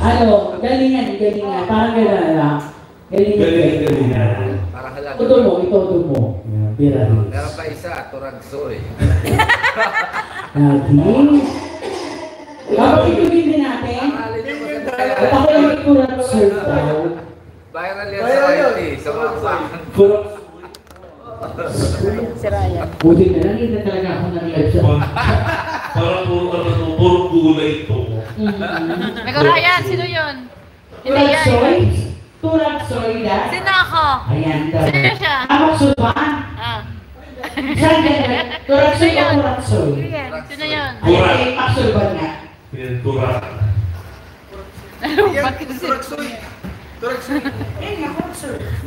Ano, galingan. Parang gano'n lang. Galingan. Ito mo. Pira. Meron pa isa, Turagsoy. Lagi. Kapag itugin natin, at ako yung Turagsoy daw. Viral yan sa IT, sa mga bakang. Si Ryan. Buti na lang, hindi na talaga ako nag-live siya. Parang puro gulay ito. Ikaw Ryan, sino yun? Hindi yan. Turagsoy na? Sino ako? Ayan daw. Sino siya? Maksul ba? Saan ka? Turagsoy o Turagsoy? Sino yun? Ayan, Maksul ba nga? Turak. Bakit Turagsoy. Turagsoy.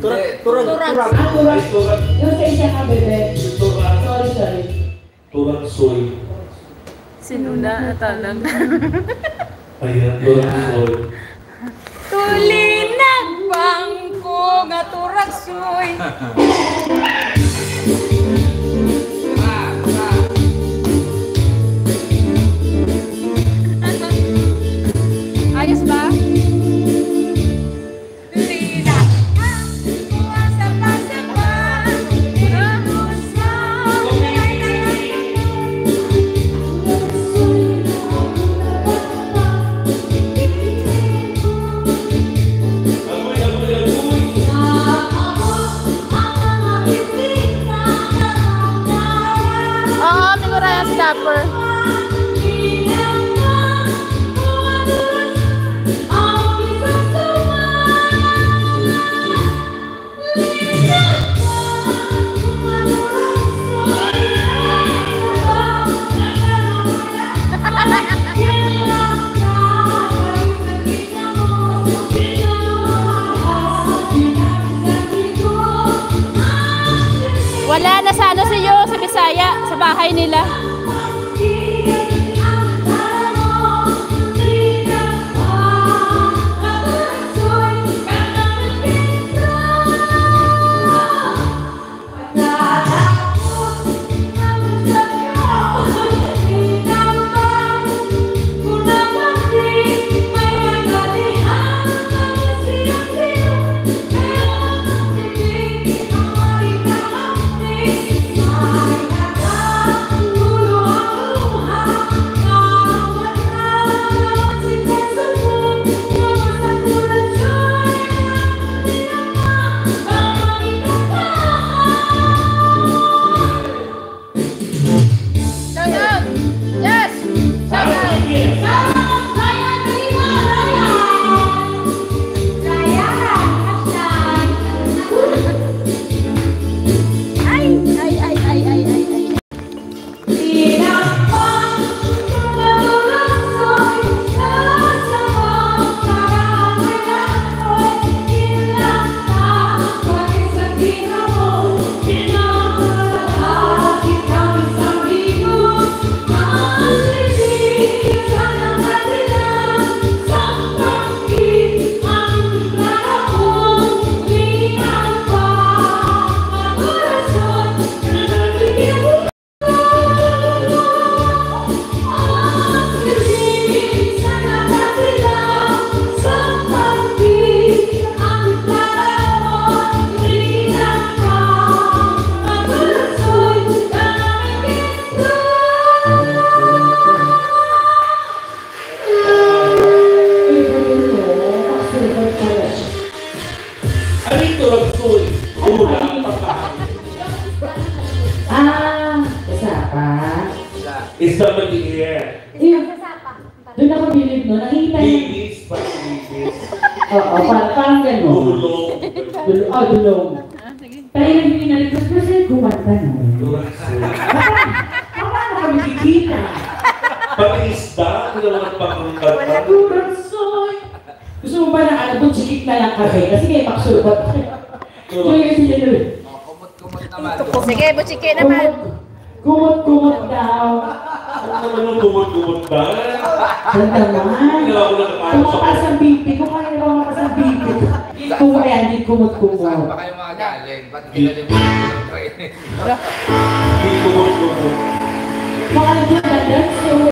Turag. Yung sa isya ka, bebe. Sorry. Turagsoy. Sino na? Talang. Ayan, Turagsoy. Tulinag bangko nga Turagsoy. Ayos ba? Stopper. Wala na sa ano sa'yo, sa Bisaya, sa bahay nila. Isa mag-iir. Doon ako bilib no, nakikita niya. Bibis, pag-bibis. Oo, parang gano'n. Dulong. Dulong. Pero yung binalik ko sa'yo, kumanta no. Paano kami kikita? Pag-isda, hindi naman pang-kanta. Turagsoy. Gusto mo ba na kung sikik na lang kami? Kasi kayo maksulbat. So yung sige doon. Kumot naman. Sige, butsike naman. Kumot daw. Ano naman yung kumot-kumot ba? Ganda naman. Hindi ako nakapasok. Tumakas ang bibi ko. Kaya tumakas ang bibi ko. Kung kaya hindi kumot-kumot. Saan ba kayo mga galing? Ba't ginalimutan ng training? Hindi kumot-kumot. Mga